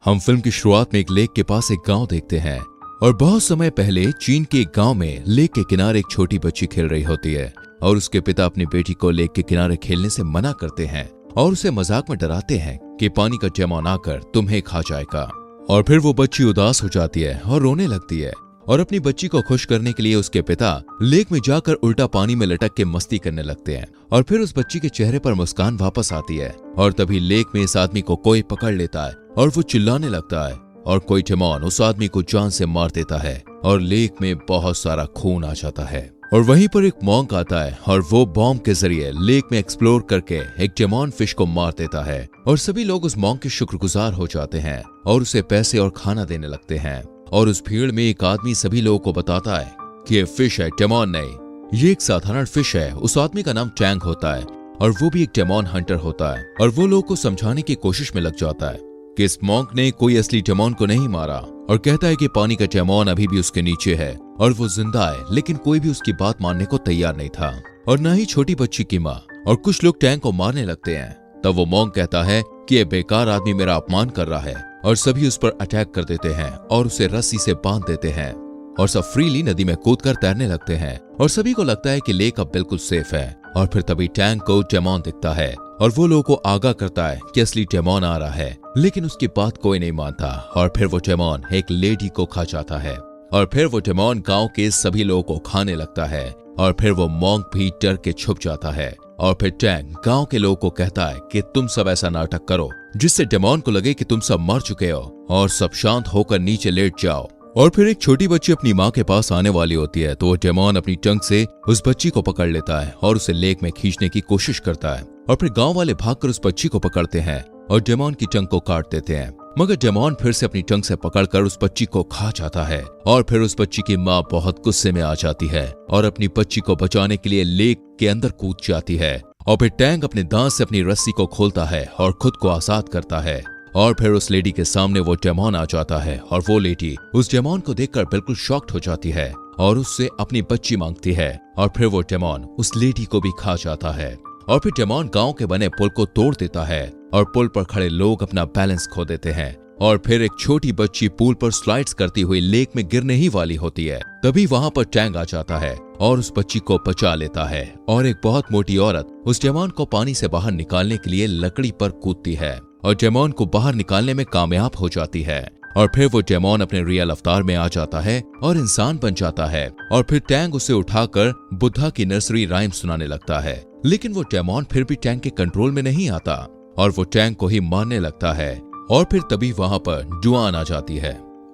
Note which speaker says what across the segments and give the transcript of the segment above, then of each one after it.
Speaker 1: हम फिल्म की शुरुआत में एक लेक के पास एक गांव देखते हैं और बहुत समय पहले चीन के एक गांव में लेक के किनारे एक छोटी बच्ची खेल रही होती है और उसके पिता अपनी बेटी को लेक के किनारे खेलने से मना करते हैं और उसे मजाक में डराते हैं कि पानी का जमाव आकर तुम्हें खा जाएगा। और फिर वो बच्ची उदास हो जाती है और रोने लगती है और अपनी बच्ची को खुश करने के लिए उसके पिता लेक में जाकर उल्टा पानी में लटक के मस्ती करने लगते हैं। और फिर उस बच्ची के चेहरे पर मुस्कान वापस आती है और तभी लेक में इस आदमी को कोई पकड़ लेता है और वो चिल्लाने लगता है और कोई टेमॉन उस आदमी को जान से मार देता है और लेक में बहुत सारा खून आ जाता है। और वहीं पर एक मॉन्क आता है और वो बॉम्ब के जरिए लेक में एक्सप्लोर करके एक टेमॉन फिश को मार देता है और सभी लोग उस मॉन्क के शुक्रगुजार हो जाते हैं और उसे पैसे और खाना देने लगते हैं। और उस भीड़ में एक आदमी सभी लोगों को बताता है कि ये फिश है, टेमॉन नहीं, ये एक साधारण फिश है। उस आदमी का नाम टैंग होता है और वो भी एक टेमॉन हंटर होता है। और वो लोगों को समझाने की कोशिश में लग जाता है कि इस मॉन्क ने कोई असली टेमॉन को नहीं मारा और कहता है कि पानी का टेमॉन अभी भी उसके नीचे है और वो जिंदा है। लेकिन कोई भी उसकी बात मानने को तैयार नहीं था और न ही छोटी बच्ची की माँ। और कुछ लोग टैंक को मारने लगते हैं। तब वो मॉन्क कहता है कि ये बेकार आदमी मेरा अपमान कर रहा है और सभी उस पर अटैक कर देते हैं और उसे रस्सी से बांध देते हैं और सब फ्रीली नदी में कूदकर तैरने लगते हैं और सभी को लगता है कि लेक अब बिल्कुल सेफ है। और फिर तभी टैंक को टेमॉन दिखता है और वो लोगों को आगाह करता है कि असली टेमॉन आ रहा है। लेकिन उसकी बात कोई नहीं मानता और फिर वो टेमॉन एक लेडी को खा जाता है और फिर वो टेमॉन गांव के सभी लोगों को खाने लगता है और फिर वो मॉन्क भी डर के छुप जाता है। और फिर टैंग गांव के लोगों को कहता है कि तुम सब ऐसा नाटक करो जिससे टेमॉन को लगे कि तुम सब मर चुके हो और सब शांत होकर नीचे लेट जाओ। और फिर एक छोटी बच्ची अपनी माँ के पास आने वाली होती है तो वो टेमॉन अपनी टंग से उस बच्ची को पकड़ लेता है और उसे लेक में खींचने की कोशिश करता है। और फिर गांव वाले भागकर उस बच्ची को पकड़ते हैं और टेमॉन की टंग को काट देते हैं। मगर टेमॉन फिर से अपनी टंग से पकड़कर उस बच्ची को खा जाता है। और फिर उस बच्ची की माँ बहुत गुस्से में आ जाती है और अपनी बच्ची को बचाने के लिए लेक के अंदर कूद जाती है। और फिर टैंक अपने दांत से अपनी रस्सी को खोलता है और खुद को आजाद करता है। और फिर उस लेडी के सामने वो टेमॉन आ जाता है और वो लेडी उस टेमॉन को देखकर बिल्कुल शॉक्ड हो जाती है और उससे अपनी बच्ची मांगती है। और फिर वो टेमॉन उस लेडी को भी खा जाता है। और फिर टेमॉन गांव के बने पुल को तोड़ देता है और पुल पर खड़े लोग अपना बैलेंस खो देते हैं। और फिर एक छोटी बच्ची पुल पर स्लाइड्स करती हुई लेक में गिरने ही वाली होती है। तभी वहां पर टैंग आ जाता है और उस बच्ची को बचा लेता है। और एक बहुत मोटी औरत उस टेमॉन को पानी से बाहर निकालने के लिए लकड़ी पर कूदती है और टेमॉन को बाहर निकालने में कामयाब हो जाती है। और फिर वो टेमॉन अपने रियल अवतार में आ जाता है और इंसान बन जाता है। और फिर टैंग उसे उठाकर बुद्धा की नर्सरी राइम सुनाने लगता है। लेकिन वो टेमॉन फिर भी टैंग के कंट्रोल में नहीं आता और वो टैंग को ही मारने लगता है। और फिर तभी वहां पर जुआन आ जाती है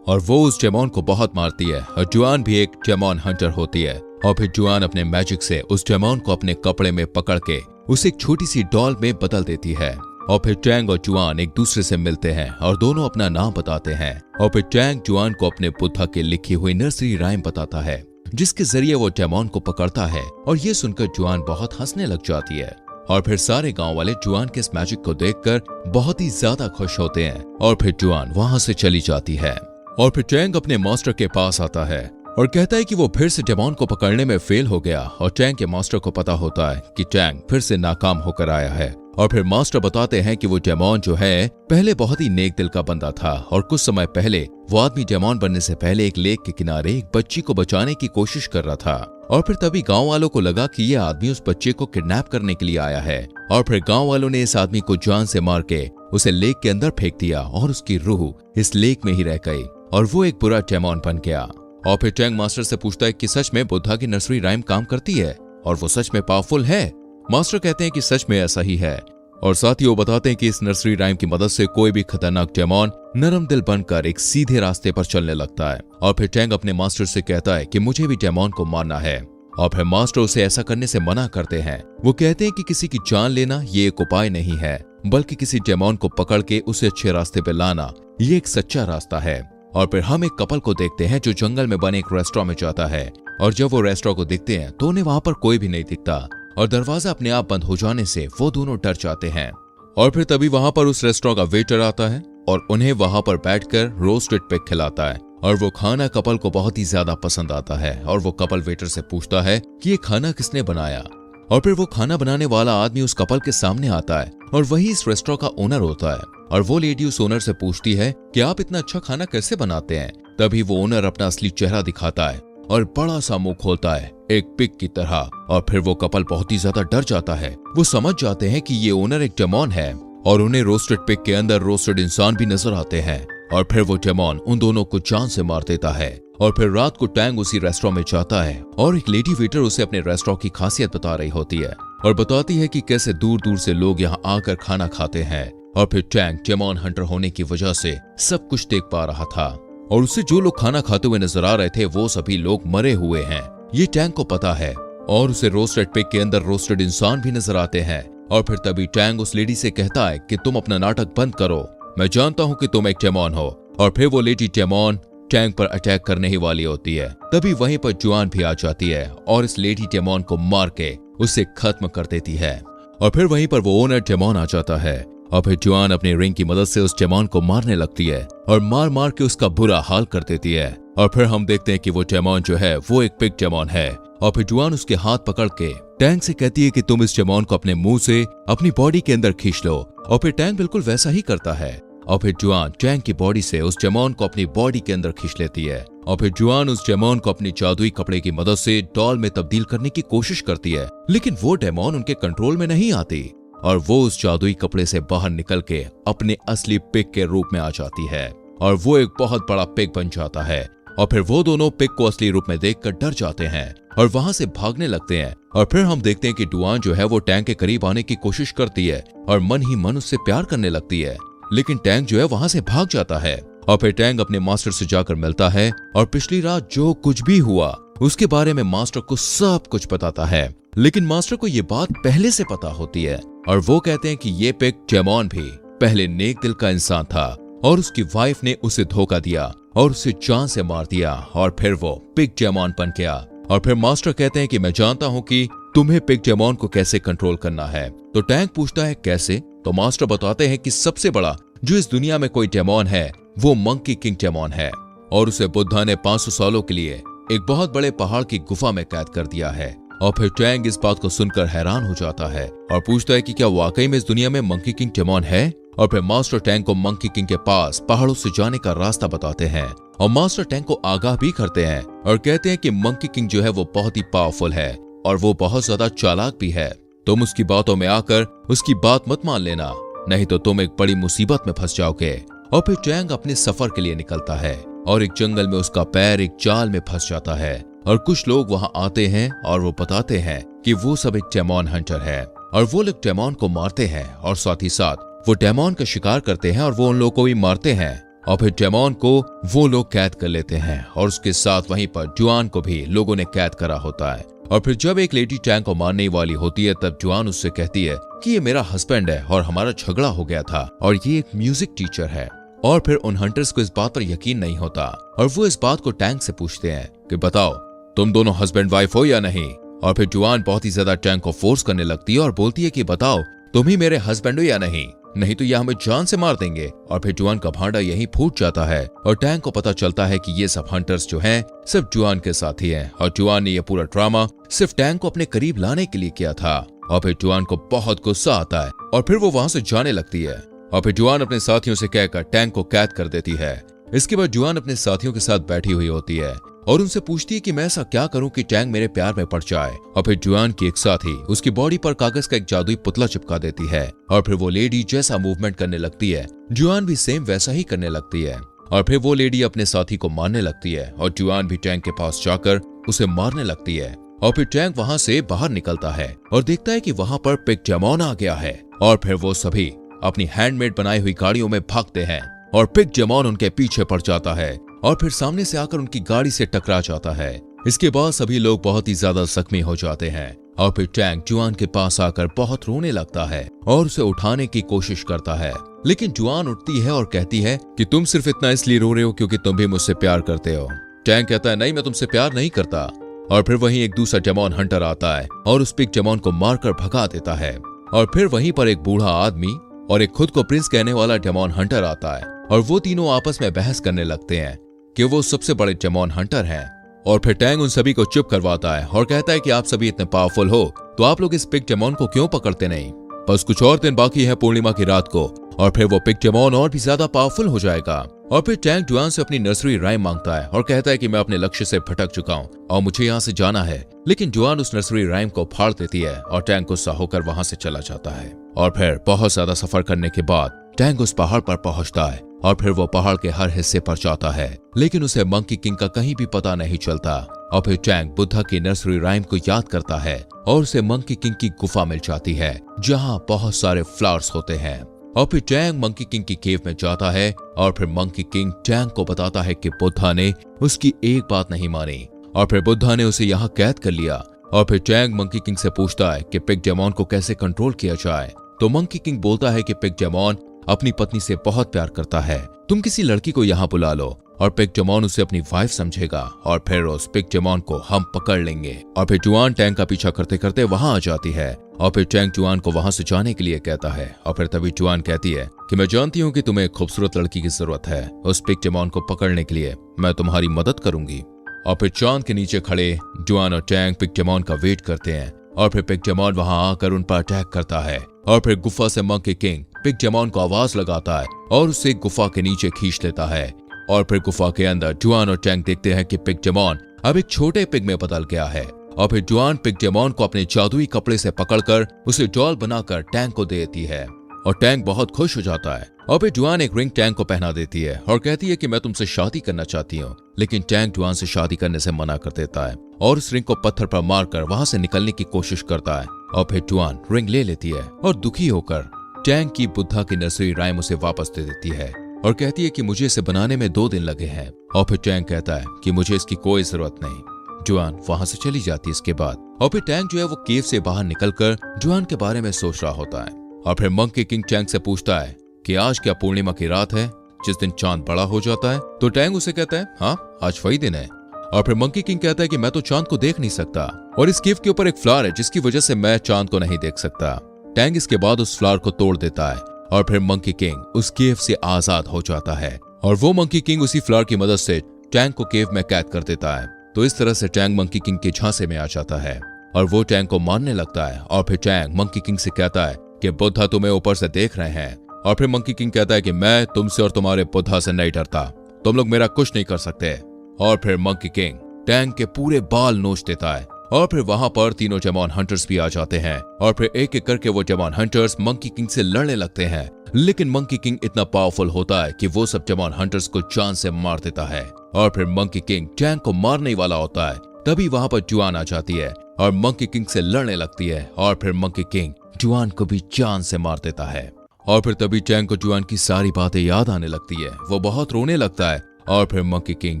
Speaker 1: और वो उस टेमॉन को बहुत मारती है। और जुआन भी एक टेमॉन हंटर होती है। और फिर जुआन अपने मैजिक से उस टेमॉन को अपने कपड़े में पकड़ के उसे एक छोटी सी डॉल में बदल देती है। और फिर टैंग और जुआन एक दूसरे से मिलते हैं और दोनों अपना नाम बताते हैं। और फिर टैंग जुआन को अपने बुद्धा की लिखी हुई नर्सरी राइम बताता है जिसके जरिए वो टेमॉन को पकड़ता है। और ये सुनकर जुआन बहुत हंसने लग जाती है। और फिर सारे गांव वाले जुआन के इस मैजिक को देखकर बहुत ही ज्यादा खुश होते हैं। और फिर जुआन वहां से चली जाती है। और फिर टैंग अपने मास्टर के पास आता है और कहता है कि वो फिर से टेमॉन को पकड़ने में फेल हो गया। और टैंग के मास्टर को पता होता है कि टैंग फिर से नाकाम होकर आया है। और फिर मास्टर बताते हैं कि वो टेमॉन जो है पहले बहुत ही नेक दिल का बंदा था और कुछ समय पहले वो आदमी टेमॉन बनने से पहले एक लेक के किनारे एक बच्ची को बचाने की कोशिश कर रहा था। और फिर तभी गांव वालों को लगा कि ये आदमी उस बच्चे को किडनैप करने के लिए आया है। और फिर गांव वालों ने इस आदमी को जान से मार के उसे लेक के अंदर फेंक दिया और उसकी रूह इस लेक में ही रह गई और वो एक बुरा टेमॉन बन गया। और फिर टैंग मास्टर से पूछता है कि सच में बुद्धा की नर्सरी राइम काम करती है और वो सच में पावरफुल है। मास्टर कहते हैं कि सच में ऐसा ही है और साथ ही वो बताते हैं कि इस नर्सरी राइम की मदद से कोई भी खतरनाक टेमॉन नरम दिल बनकर एक सीधे रास्ते पर चलने लगता है। और फिर टैंग अपने मास्टर से कहता है कि मुझे भी टेमॉन को मारना है। और फिर मास्टर उसे ऐसा करने से मना करते हैं। वो कहते हैं कि किसी की जान लेना ये एक उपाय नहीं है बल्कि किसी टेमॉन को पकड़ के उसे अच्छे रास्ते पे लाना ये एक सच्चा रास्ता है। और फिर हम एक कपल को देखते हैं जो जंगल में बने एक रेस्टोरेंट में जाता है। और जब वो रेस्टोरेंट को देखते हैं तो उन्हें वहां पर कोई भी नहीं दिखता और दरवाजा अपने आप बंद हो जाने से वो दोनों डर जाते हैं। और फिर तभी वहां पर उस रेस्टोरेंट का वेटर आता है और उन्हें वहां पर बैठकर रोस्टेड पिग खिलाता है। और वो खाना कपल को बहुत ही ज्यादा पसंद आता है। और वो कपल वेटर से पूछता है कि ये खाना किसने बनाया। और फिर वो खाना बनाने वाला आदमी उस कपल के सामने आता है और वही इस रेस्टोरेंट का ओनर होता है। और वो लेडी उस ओनर से पूछती है कि आप इतना अच्छा खाना कैसे बनाते हैं। तभी वो ओनर अपना असली चेहरा दिखाता है और बड़ा सा मुंह खोलता है एक पिग की तरह, और फिर वो कपल बहुत ही ज्यादा डर जाता है। वो समझ जाते हैं कि ये ओनर एक डेमोन है और उन्हें रोस्टेड पिग के अंदर रोस्टेड इंसान भी नजर आते हैं। और फिर वो डेमोन उन दोनों को जान से मार देता है। और फिर रात को टैंग उसी रेस्टोरेंट में जाता है और एक लेडी वेटर उसे अपने रेस्टोरेंट की खासियत बता रही होती है और बताती है कि कैसे दूर दूर से लोग यहाँ आकर खाना खाते हैं। और फिर टैंग डेमोन हंटर होने की वजह से सब कुछ देख पा रहा था और उससे जो लोग खाना खाते हुए नजर आ रहे थे वो सभी लोग मरे हुए हैं। ये टैंग को पता है और उसे रोस्टेड पिग के अंदर रोस्टेड इंसान भी नजर आते हैं। और फिर तभी टैंग उस लेडी से कहता है कि तुम अपना नाटक बंद करो, मैं जानता हूं कि तुम एक डेमोन हो। और फिर वो लेडी डेमोन टैंग पर अटैक करने ही वाली होती है। तभी वहीं पर जुआन भी आ जाती है और इस लेडी डेमोन को मार के उसे खत्म कर देती है। और फिर वहीं पर वो ओनर डेमोन आ जाता है और फिर जुआन अपने रिंग की मदद से उस डेमोन को मारने लगती है और मार मार के उसका बुरा हाल कर देती है। और फिर हम देखते हैं कि वो डेमोन जो है वो एक पिग डेमोन है। और फिर जुआन उसके हाथ पकड़ के टैंग से कहती है कि तुम इस डेमोन को अपने मुंह से अपनी बॉडी के अंदर खींच लो। और फिर टैंग बिल्कुल वैसा ही करता है और फिर जुआन टैंग की बॉडी से उस डेमोन को अपनी बॉडी के अंदर खींच लेती है। और फिर जुआन उस डेमोन को अपनी जादुई कपड़े की मदद से डॉल में तब्दील करने की कोशिश करती है, लेकिन वो डेमोन उनके कंट्रोल में नहीं आती और वो उस जादुई कपड़े से बाहर निकल के अपने असली पिग के रूप में आ जाती है और वो एक बहुत बड़ा पिग बन जाता है। और फिर वो दोनों पिग को असली रूप में देखकर डर जाते हैं और वहां से भागने लगते हैं। और फिर हम देखते हैं कि जुआन जो है वो टैंग के करीब आने की कोशिश करती है और मन ही मन उससे प्यार करने लगती है, लेकिन टैंग जो है वहां से भाग जाता है। और फिर टैंग अपने मास्टर से जाकर मिलता है और पिछली रात जो कुछ भी हुआ उसके बारे में मास्टर को सब कुछ बताता है। लेकिन मास्टर को ये बात पहले से पता होती है और वो कहते हैं कि ये पिग डेमोन भी पहले नेक दिल का इंसान था और उसकी वाइफ ने उसे धोखा दिया और उसे जान से मार दिया और फिर वो पिग डेमोन बन गया। और फिर मास्टर कहते हैं कि मैं जानता हूं कि तुम्हें पिग डेमोन को कैसे कंट्रोल करना है। तो टैंग पूछता है कैसे, तो मास्टर बताते हैं कि सबसे बड़ा जो इस दुनिया में कोई डेमोन है वो मंकी किंग डेमोन है और उसे बुद्धा ने 500 सालों के लिए एक बहुत बड़े पहाड़ की गुफा में कैद कर दिया है। और फिर टैंग इस बात को सुनकर हैरान हो जाता है और पूछता है कि क्या वाकई में इस दुनिया में मंकी किंग डेमोन है। और फिर मास्टर टैंग को मंकी किंग के पास पहाड़ों से जाने का रास्ता बताते हैं और मास्टर टैंग को आगाह भी करते हैं और कहते हैं कि मंकी किंग जो है वो बहुत ही पावरफुल है और वो बहुत ज्यादा चालाक भी है। तुम उसकी बातों में आकर उसकी बात मत मान लेना, नहीं तो तुम एक बड़ी मुसीबत में फंस जाओगे। और फिर टैंग अपने सफर के लिए निकलता है और एक जंगल में उसका पैर एक जाल में फंस जाता है और कुछ लोग वहां आते हैं और वो बताते हैं कि वो सब एक डेमोन हंटर है और वो लोग डेमोन को मारते हैं और साथ ही साथ वो डेमोन का शिकार करते हैं और वो उन लोगों को भी मारते हैं। और फिर डेमोन को वो लोग कैद कर लेते हैं और उसके साथ वहीं पर जुआन को भी लोगों ने कैद करा होता है। और फिर जब एक लेडी टैंग को मारने वाली होती है तब जुआन उससे कहती है कि ये मेरा हस्बैंड है और हमारा झगड़ा हो गया था और ये एक म्यूजिक टीचर है। और फिर उन हंटर्स को इस बात पर यकीन नहीं होता और वो इस बात को टैंग से पूछते हैं कि बताओ तुम दोनों हस्बैंड वाइफ हो या नहीं। और फिर जुआन बहुत ही ज्यादा टैंग को फोर्स करने लगती है और बोलती है कि बताओ तुम ही मेरे हस्बैंड हो या नहीं, नहीं तो ये हमें जान से मार देंगे। और फिर जुआन का भांडा यहीं फूट जाता है और टैंग को पता चलता है कि ये सब हंटर्स जो हैं सिर्फ जुआन के साथी हैं और जुआन ने ये पूरा ड्रामा सिर्फ टैंग को अपने करीब लाने के लिए किया था। और फिर जुआन को बहुत गुस्सा आता है और फिर वो वहां से जाने लगती है और फिर जुआन अपने साथियों से कहकर टैंग को कैद कर देती है। इसके बाद जुआन अपने साथियों के साथ बैठी हुई होती है और उनसे पूछती है कि मैं ऐसा क्या करूं कि टैंग मेरे प्यार में पड़ जाए। और फिर जुआन की एक साथी उसकी बॉडी पर कागज का एक जादुई पुतला चिपका देती है और फिर वो लेडी जैसा मूवमेंट करने लगती है जुआन भी सेम वैसा ही करने लगती है। और फिर वो लेडी अपने साथी को मारने लगती है और जुआन भी टैंग के पास जाकर उसे मारने लगती है। और फिर टैंग वहां से बाहर निकलता है और देखता है कि वहां पर पिग डेमोन आ गया है। और फिर वो सभी अपनी हैंडमेड बनाई हुई गाड़ियों में भागते हैं और पिग डेमोन उनके पीछे पड़ जाता है और फिर सामने से आकर उनकी गाड़ी से टकरा जाता है। इसके बाद सभी लोग बहुत ही ज्यादा जख्मी हो जाते हैं और फिर टैंग जुआन के पास आकर बहुत रोने लगता है और उसे उठाने की कोशिश करता है, लेकिन जुआन उठती है और कहती है कि तुम सिर्फ इतना इसलिए रो रहे हो क्योंकि तुम भी मुझसे प्यार करते हो। टैंग कहता है नहीं, मैं तुमसे प्यार नहीं करता। और फिर वहीं एक दूसरा डेमोन हंटर आता है और उस पिग डेमोन को मारकर भगा देता है। और फिर वहीं पर एक बूढ़ा आदमी और एक खुद को प्रिंस कहने वाला डेमोन हंटर आता है और वो तीनों आपस में बहस करने लगते हैं कि वो सबसे बड़े डेमोन हंटर हैं। और फिर टैंग उन सभी को चुप करवाता है और कहता है कि आप सभी इतने पावरफुल हो तो आप लोग इस पिग डेमोन को क्यों पकड़ते नहीं। बस कुछ और दिन बाकी है पूर्णिमा की रात को और फिर वो पिगडेमॉन और भी ज्यादा पावरफुल हो जाएगा। और फिर टैंक जुआन से अपनी नर्सरी राइम मांगता है और कहता है कि मैं अपने लक्ष्य से भटक चुका हूँ और मुझे यहाँ से जाना है। लेकिन जुआन उस नर्सरी राइम को फाड़ देती है और टैंक गुस्सा होकर वहां से चला जाता है। और फिर बहुत ज्यादा सफर करने के बाद टैंक उस पहाड़ पर पहुंचता है और फिर वो पहाड़ के हर हिस्से पर जाता है, लेकिन उसे मंकी किंग का कहीं भी पता नहीं चलता। और फिर टैंक बुद्धा की नर्सरी राइम को याद करता है और उसे मंकी किंग की गुफा मिल जाती है जहां बहुत सारे फ्लावर्स होते हैं। और फिर टैंक मंकी किंग की केव में जाता है और फिर मंकी किंग टैंक को बताता है कि बुद्धा ने उसकी एक बात नहीं मानी और फिर बुद्धा ने उसे यहाँ कैद कर लिया। और फिर टैंक मंकी किंग से पूछता है कि पिगडेमॉन को कैसे कंट्रोल किया जाए। तो मंकी किंग बोलता है कि पिगडेमॉन अपनी पत्नी से बहुत प्यार करता है, तुम किसी लड़की को यहाँ बुला लो और पिगडेमॉन उसे अपनी वाइफ समझेगा और फिर उस पिगडेमॉन को हम पकड़ लेंगे। और फिर जुआन टैंक का पीछा करते करते वहां आ जाती है और फिर टैंक जुआन को वहां से जाने के लिए कहता है। और फिर तभी जुआन कहती है कि मैं जानती हूँ कि तुम्हें एक खूबसूरत लड़की की जरूरत है, उस पिगडेमॉन को पकड़ने के लिए मैं तुम्हारी मदद करूंगी। और फिर चांद के नीचे खड़े जुआन और टैंक पिगडेमॉन का वेट करते हैं और फिर पिगडेमॉन वहां आकर उन पर अटैक करता है। और फिर गुफा से मंकी किंग पिगडेमॉन को आवाज लगाता है और उसे गुफा के नीचे खींच लेता है। और फिर गुफा के अंदर जुआन और टैंक देखते हैं कि पिगडेमॉन अब एक छोटे पिग में बदल गया है। और फिर जुआन पिगडेमॉन को अपने जादुई कपड़े से पकड़कर उसे डॉल बनाकर टैंक को दे देती है और टैंक बहुत खुश हो जाता है। और फिर जुआन एक रिंग टैंक को पहना देती है और कहती है कि मैं तुमसे शादी करना चाहती हूँ, लेकिन टैंक जुआन से शादी करने से मना कर देता है और उस रिंग को पत्थर पर मारकर वहां से निकलने की कोशिश करता है। और फिर जुआन रिंग ले लेती है और दुखी होकर टैंक की बुद्धा की नर्सरी राइम उसे वापस दे देती है और कहती है कि मुझे इसे बनाने में 2 दिन लगे हैं। और फिर टैंक कहता है कि मुझे इसकी कोई जरूरत नहीं। जुआन वहां से चली जाती है इसके बाद। और फिर टैंक जो है वो केव से बाहर निकलकर जुआन के बारे में सोच रहा होता है। और फिर मंकी किंग टैंक से पूछता है कि आज क्या पूर्णिमा की रात है जिस दिन चांद बड़ा हो जाता है। तो टैंक उसे कहता है हाँ, आज वही दिन है। और फिर मंकी किंग कहता है कि मैं तो चांद को देख नहीं सकता और इस केव के ऊपर एक फ्लावर है जिसकी वजह से मैं चांद को नहीं देख सकता। टैंक इसके बाद उस फ्लावर को तोड़ देता है और फिर मंकी किंग उस केव से आजाद हो जाता है और वो मंकी किंग उसी फ्लावर की मदद से टैंक को केव में कैद कर देता है। तो इस तरह से टैंक मंकी किंग के झांसे में आ जाता है और वो टैंक को मारने लगता है। और फिर टैंक मंकी किंग से कहता है कि बुद्धा तुम्हें ऊपर से देख रहे हैं। और फिर मंकी किंग कहता है कि मैं तुमसे और तुम्हारे बुद्धा से नहीं डरता, तुम लोग मेरा कुछ नहीं कर सकते। और फिर मंकी किंग टैंक के पूरे बाल नोच देता है और फिर वहां पर तीनों डेमॉन हंटर्स भी आ जाते हैं और फिर एक एक करके वो डेमॉन हंटर्स मंकी किंग से लड़ने लगते हैं। लेकिन मंकी किंग इतना पावरफुल होता है कि वो सब डेमॉन हंटर्स को जान से मार देता है। और फिर मंकी किंग टैंक को मारने ही वाला होता है, तभी वहां पर जुआन आ जाती है और मंकी किंग से लड़ने लगती है और फिर मंकी किंग जुआन को भी जान से मार देता है। और फिर तभी टैंक को जुआन की सारी बातें याद आने लगती है, वो बहुत रोने लगता है और फिर मंकी किंग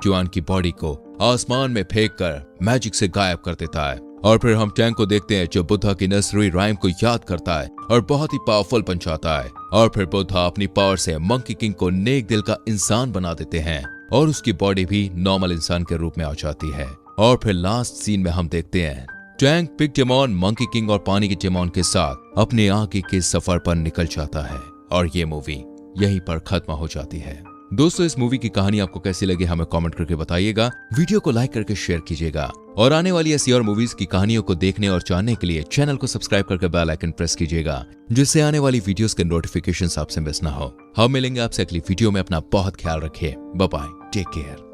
Speaker 1: जुआन की बॉडी को आसमान में फेंककर मैजिक से गायब कर देता है। और फिर हम टैंक को देखते हैं जो बुद्धा की नर्सरी राइम को याद करता है और बहुत ही पावरफुल बन जाता है। और फिर बुद्धा अपनी पावर से मंकी किंग को नेक दिल का इंसान बना देते हैं और उसकी बॉडी भी नॉर्मल इंसान के रूप में आ जाती है। और फिर लास्ट सीन में हम देखते हैं टैंक पिगडेमॉन मंकी किंग और पानी के डेमॉन के साथ अपने आगे के सफर पर निकल जाता है और ये मूवी यहीं पर खत्म हो जाती है। दोस्तों, इस मूवी की कहानी आपको कैसी लगी हमें कमेंट करके बताइएगा, वीडियो को लाइक करके शेयर कीजिएगा और आने वाली ऐसी और मूवीज की कहानियों को देखने और जानने के लिए चैनल को सब्सक्राइब करके बेल आइकन प्रेस कीजिएगा, जिससे आने वाली वीडियोस के नोटिफिकेशंस आपसे मिस ना हो। हम मिलेंगे आपसे अगली वीडियो में। अपना बहुत ख्याल रखिए। Bye bye, take care.